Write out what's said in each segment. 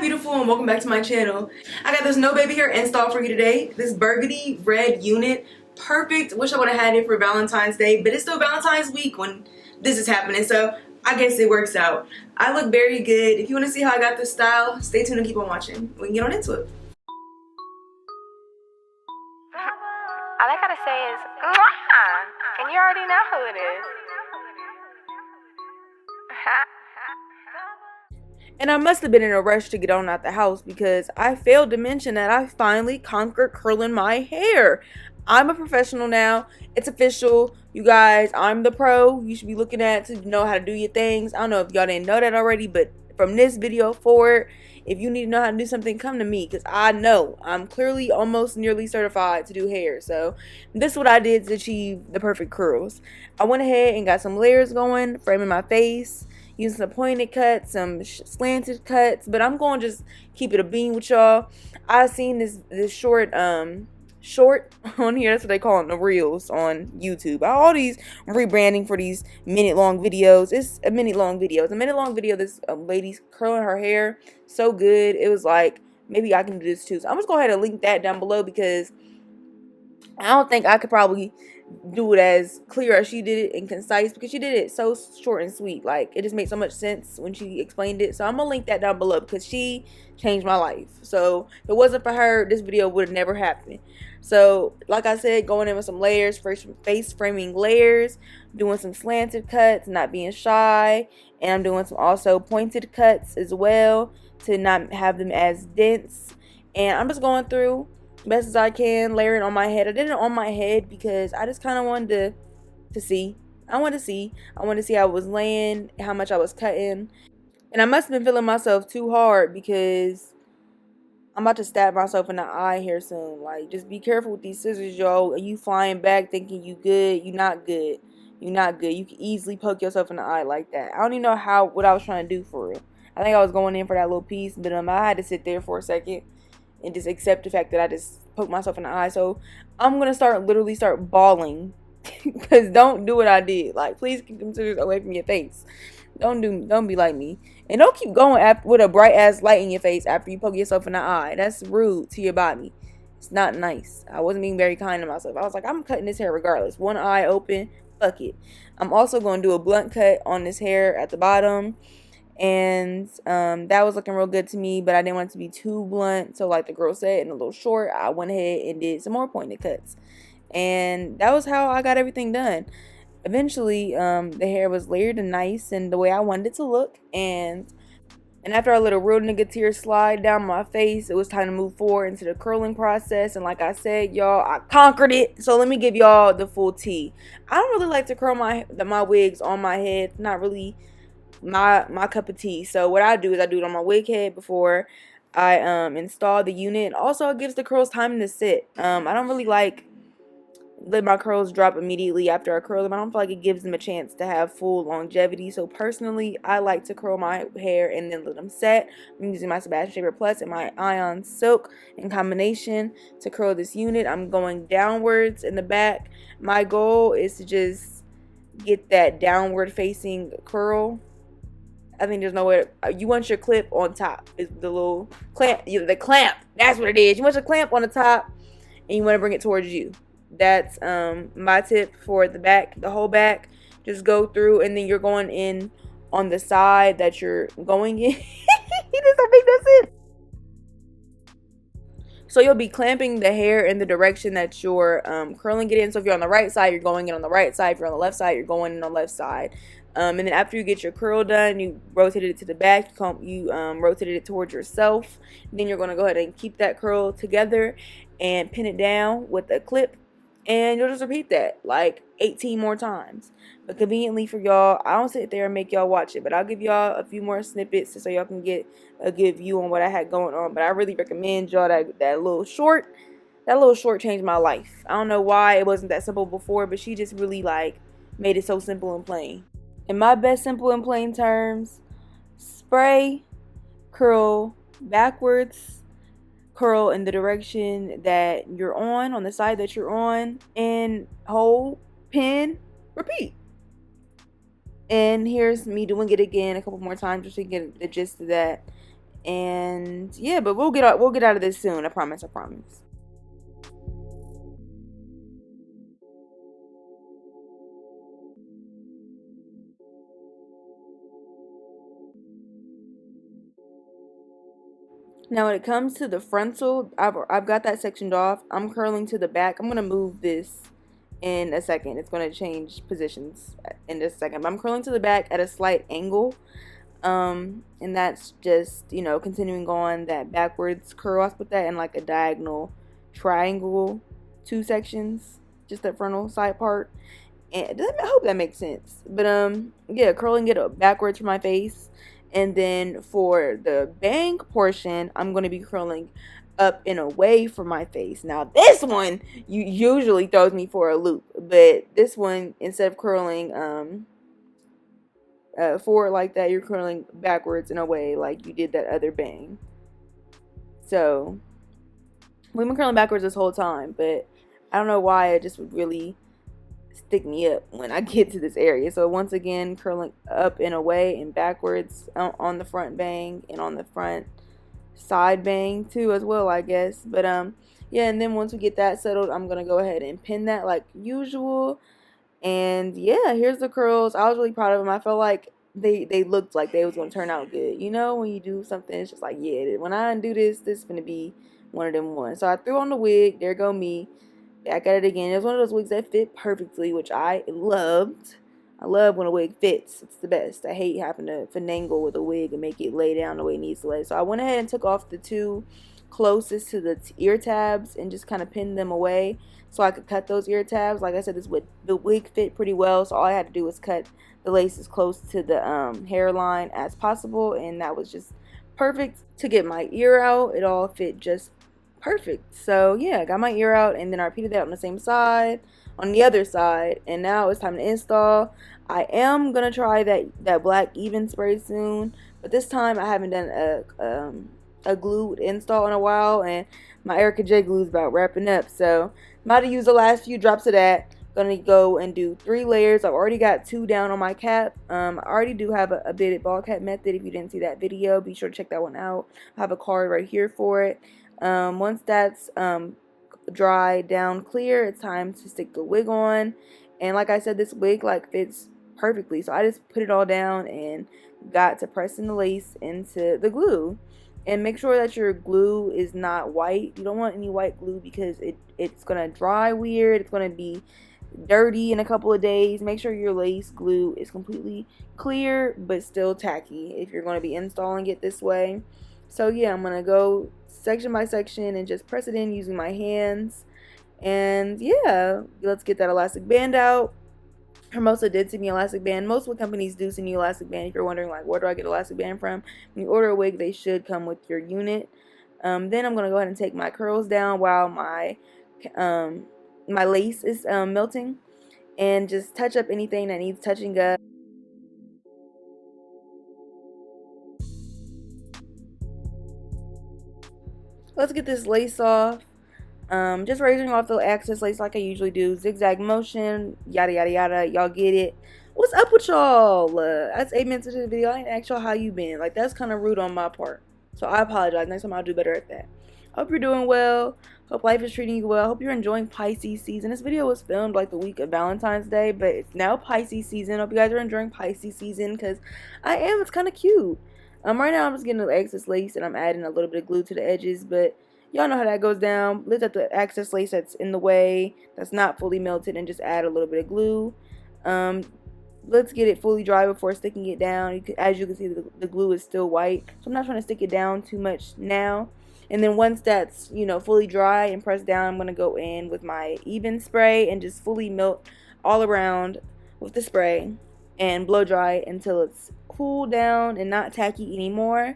beautiful, and welcome back to my channel. I got this no baby hair install for you today. This burgundy red unit, perfect. Wish I would have had it for Valentine's Day, but it's still Valentine's week when this is happening, so I guess it works out. I look very good. If you want to see how I got this style, stay tuned and keep on watching. We can get on into it. All I gotta say is, mwah! And you already know who it is. And I must have been in a rush to get on out the house because I failed to mention that I finally conquered curling my hair. I'm a professional now. It's official. You guys, I'm the pro you should be looking at to know how to do your things. I don't know if y'all didn't know that already, but from this video forward, if you need to know how to do something, come to me because I know I'm clearly almost nearly certified to do hair. So this is what I did to achieve the perfect curls. I went ahead and got some layers going, framing my face, using some pointed cuts, some slanted cuts, but I'm going to just keep it a bean with y'all. I seen this short on here. That's what they call it, the reels on YouTube. All these rebranding for these minute-long videos. It's a minute-long video. It's a minute-long video. This lady's curling her hair so good. It was like, maybe I can do this too. So I'm just going to go ahead and link that down below because I don't think I could probably do it as clear as she did it and concise because she did it so short and sweet. Like, it just made so much sense when she explained it. So I'm gonna link that down below because she changed my life. So if it wasn't for her, this video would have never happened. So like I said, going in with some layers, face framing layers, doing some slanted cuts, not being shy, and I'm doing some also pointed cuts as well to not have them as dense. And I'm just going through best as I can, layering on my head. I did it on my head because I just kind of wanted to see. I wanted to see how I was laying, how much I was cutting. And I must have been feeling myself too hard because I'm about to stab myself in the eye here soon. Like, just be careful with these scissors, y'all. Are you flying back thinking you good? You not good. You not good. You can easily poke yourself in the eye like that. I don't even know what I was trying to do for real. I think I was going in for that little piece, but I had to sit there for a second and just accept the fact that I just poked myself in the eye. So I'm gonna literally start bawling because don't do what I did. Like, please keep them scissors away from your face. Don't be like me, and don't keep going with a bright ass light in your face after you poke yourself in the eye. That's rude to your body. It's not nice. I wasn't being very kind to myself. I was like, I'm cutting this hair regardless. One eye open, fuck it. I'm also gonna do a blunt cut on this hair at the bottom. And that was looking real good to me, but I didn't want it to be too blunt. So like the girl said, and a little short, I went ahead and did some more pointed cuts. And that was how I got everything done. Eventually, the hair was layered and nice and the way I wanted it to look. And after I let a real nigga tear slide down my face, it was time to move forward into the curling process. And like I said, y'all, I conquered it. So let me give y'all the full tea. I don't really like to curl my wigs on my head. It's not really my cup of tea. So what I do is I do it on my wig head before I install the unit. Also, it gives the curls time to sit. I don't really like let my curls drop immediately after I curl them. I don't feel like it gives them a chance to have full longevity. So personally, I like to curl my hair and then let them set. I'm using my Sebastian Shaver Plus and my Ion Silk in combination to curl this unit. I'm going downwards in the back. My goal is to just get that downward facing curl. I think there's no way you want your clip on top. Is the little clamp, the clamp. That's what it is. You want your clamp on the top, and you want to bring it towards you. That's my tip for the back, the whole back. Just go through, and then you're going in on the side that you're going in. He just don't make that sense. So you'll be clamping the hair in the direction that you're curling it in. So if you're on the right side, you're going in on the right side. If you're on the left side, you're going in on the left side. And then after you get your curl done, you rotated it to the back, you rotated it towards yourself. Then you're going to go ahead and keep that curl together and pin it down with a clip. And you'll just repeat that like 18 more times. But conveniently for y'all, I don't sit there and make y'all watch it, but I'll give y'all a few more snippets so y'all can get a good view on what I had going on. But I really recommend y'all that little short. That little short changed my life. I don't know why it wasn't that simple before, but she just really like made it so simple and plain. In my best simple and plain terms, spray, curl backwards, curl in the direction that you're on the side that you're on, and hold, pin, repeat. And here's me doing it again a couple more times just to get the gist of that. And yeah, but we'll get out of this soon. I promise. Now when it comes to the frontal, I've got that sectioned off. I'm curling to the back. I'm gonna move this in a second. It's gonna change positions in just a second. But I'm curling to the back at a slight angle. And that's just, you know, continuing on that backwards curl. I put that in like a diagonal triangle, 2 sections, just that frontal side part. And I hope that makes sense. But yeah, curling it backwards for my face. And then for the bang portion, I'm going to be curling up and away from my face. Now this one usually throws me for a loop, but this one, instead of curling forward like that, you're curling backwards and away like you did that other bang. So we've been curling backwards this whole time, but I don't know why it just would really stick me up when I get to this area. So once again, curling up and away and backwards on the front bang and on the front side bang too as well, I guess. But yeah, and then once we get that settled, I'm gonna go ahead and pin that like usual. And yeah, here's the curls. I was really proud of them. I felt like they looked like they was gonna turn out good. You know, when you do something, it's just like, yeah, when I undo this is gonna be one of them ones. So I threw on the wig. There go me. Back at it again. It was one of those wigs that fit perfectly, which I loved. I love when a wig fits. It's the best. I hate having to finagle with a wig and make it lay down the way it needs to lay. So I went ahead and took off the 2 closest to the ear tabs and just kind of pinned them away so I could cut those ear tabs. Like I said, the wig fit pretty well, so all I had to do was cut the lace as close to the hairline as possible, and that was just perfect to get my ear out. It all fit just perfect. So yeah, I got my ear out, and then I repeated that on the same side, on the other side, and now it's time to install. I am gonna try that black even spray soon, but this time I haven't done a glue install in a while, and my Ericka J glue is about wrapping up, so I'm about to use the last few drops of that. Gonna go and do 3 layers. I've already got 2 down on my cap. I already do have a beaded ball cap method. If you didn't see that video, be sure to check that one out. I have a card right here for it. Once that's dry down clear, it's time to stick the wig on. And like I said, this wig like fits perfectly, so I just put it all down and got to pressing the lace into the glue. And make sure that your glue is not white. You don't want any white glue because it's gonna dry weird. It's gonna be dirty in a couple of days. Make sure your lace glue is completely clear but still tacky if you're going to be installing it this way. So yeah, I'm gonna go section by section and just press it in using my hands. And yeah, let's get that elastic band out. Hermosa did send me elastic band. Most wig companies do send you elastic band. If you're wondering like, where do I get elastic band from? When you order a wig, they should come with your unit. Then I'm gonna go ahead and take my curls down while my my lace is melting, and just touch up anything that needs touching up. Let's get this lace off. Just raising off the excess lace like I usually do. Zigzag motion, yada yada yada. Y'all get it. What's up with y'all? That's 8 minutes into the video. I didn't ask y'all how you been. Like, that's kind of rude on my part. So I apologize. Next time I'll do better at that. Hope you're doing well. Hope life is treating you well. Hope you're enjoying Pisces season. This video was filmed like the week of Valentine's Day, but it's now Pisces season. Hope you guys are enjoying Pisces season, because I am. It's kind of cute. Right now I'm just getting the excess lace and I'm adding a little bit of glue to the edges, but y'all know how that goes down. Lift up the excess lace that's in the way, that's not fully melted, and just add a little bit of glue. Let's get it fully dry before sticking it down. As you can see, the glue is still white, so I'm not trying to stick it down too much now. And then once that's, you know, fully dry and pressed down, I'm going to go in with my even spray and just fully melt all around with the spray and blow dry until it's cooled down and not tacky anymore,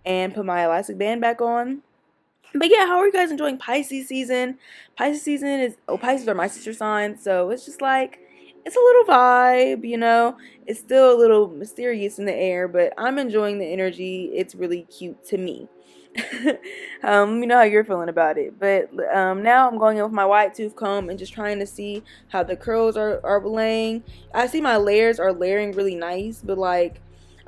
and put my elastic band back on. But yeah, how are you guys enjoying Pisces season? Pisces season is, Pisces are my sister sign, so it's just like, it's a little vibe, you know. It's still a little mysterious in the air, but I'm enjoying the energy. It's really cute to me. Let me know how you're feeling about it. But now I'm going in with my wide tooth comb and just trying to see how the curls are laying. I see my layers are layering really nice, but like,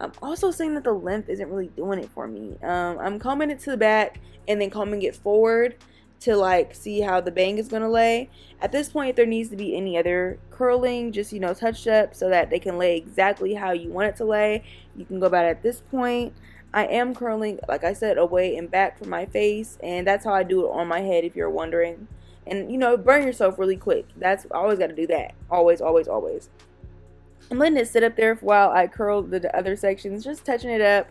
I'm also seeing that the length isn't really doing it for me. I'm combing it to the back and then combing it forward to like see how the bang is gonna lay. At this point, if there needs to be any other curling, just touched up so that they can lay exactly how you want it to lay, you can go about it at this point. I am curling, like I said, away and back from my face, and that's how I do it on my head if you're wondering. And burn yourself really quick. That's I always got to do that. Always, always, always. I'm letting it sit up there while I curl the other sections, just touching it up,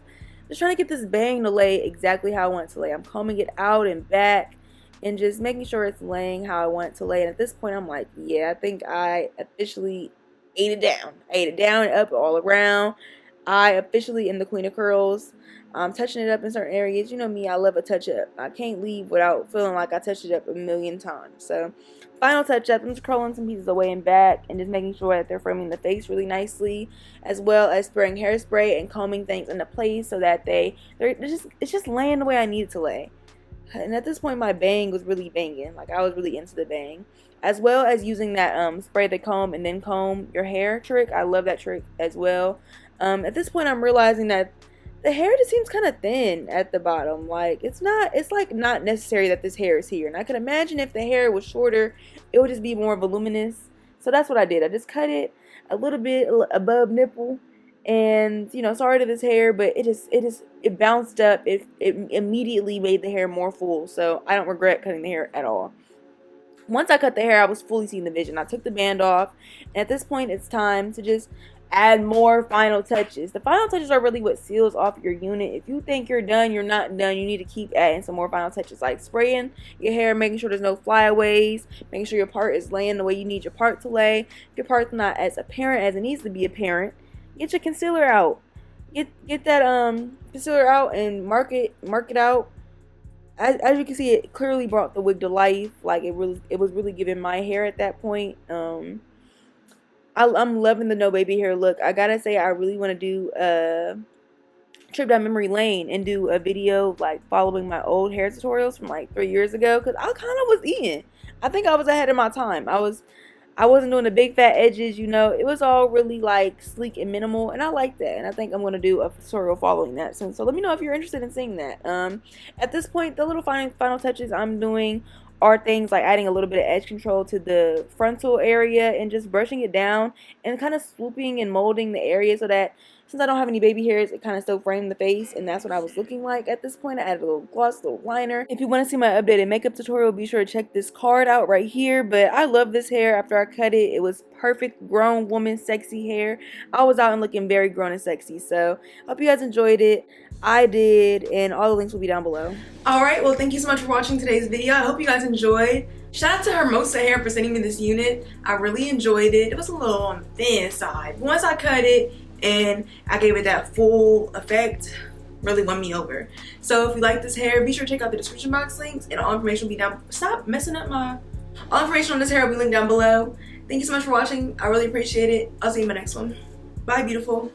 just trying to get this bang to lay exactly how I want it to lay. I'm combing it out and back and just making sure it's laying how I want it to lay. And at this point, I'm like, yeah, I think I officially ate it down. I ate it down and up all around. I officially am the queen of curls. I'm touching it up in certain areas. You know me, I love a touch up. I can't leave without feeling like I touched it up a million times. So, final touch up, I'm just curling some pieces away and back and just making sure that they're framing the face really nicely, as well as spraying hairspray and combing things into place so that it's just laying the way I need it to lay. And at this point, my bang was really banging. Like, I was really into the bang. As well as using that spray the comb and then comb your hair trick. I love that trick as well. At this point, I'm realizing that the hair just seems kind of thin at the bottom. Like, it's like not necessary that this hair is here. And I could imagine if the hair was shorter, it would just be more voluminous. So that's what I did. I just cut it a little bit above nipple. And sorry to this hair, but it bounced up. It immediately made the hair more full. So I don't regret cutting the hair at all. Once I cut the hair, I was fully seeing the vision. I took the band off, and at this point, it's time to just add more final touches. The final touches are really what seals off your unit. If you think you're done, you're not done. You need to keep adding some more final touches, like spraying your hair, making sure there's no flyaways, making sure your part is laying the way you need your part to lay. If your part's not as apparent as it needs to be apparent, get your concealer out. Get that concealer out and mark it out. As you can see, it clearly brought the wig to life. Like, it was really giving my hair at that point. I'm loving the no baby hair look. I gotta say, I really want to do a trip down memory lane and do a video like following my old hair tutorials from like 3 years ago, because I kind of was eating. I think I was ahead of my time. I wasn't doing the big fat edges, it was all really like sleek and minimal, and I like that. And I think I'm going to do a tutorial following that soon. So let me know if you're interested in seeing that. At this point, the little final touches I'm doing are things like adding a little bit of edge control to the frontal area and just brushing it down and kind of swooping and molding the area so that since I don't have any baby hairs, it kind of still framed the face, and that's what I was looking like at this point. I added a little gloss, a little liner. If you want to see my updated makeup tutorial, be sure to check this card out right here. But I love this hair after I cut it. It was perfect grown woman sexy hair. I was out and looking very grown and sexy. So I hope you guys enjoyed it. I did, and all the links will be down below. Alright, well, thank you so much for watching today's video. I hope you guys enjoyed. Shout out to Hermosa Hair for sending me this unit. I really enjoyed it. It was a little on the thin side. Once I cut it and I gave it that full effect, really won me over. So if you like this hair, be sure to check out the description box links, and all information will be down. Stop messing up my. All information on this hair will be linked down below. Thank you so much for watching. I really appreciate it. I'll see you in my next one. Bye, beautiful.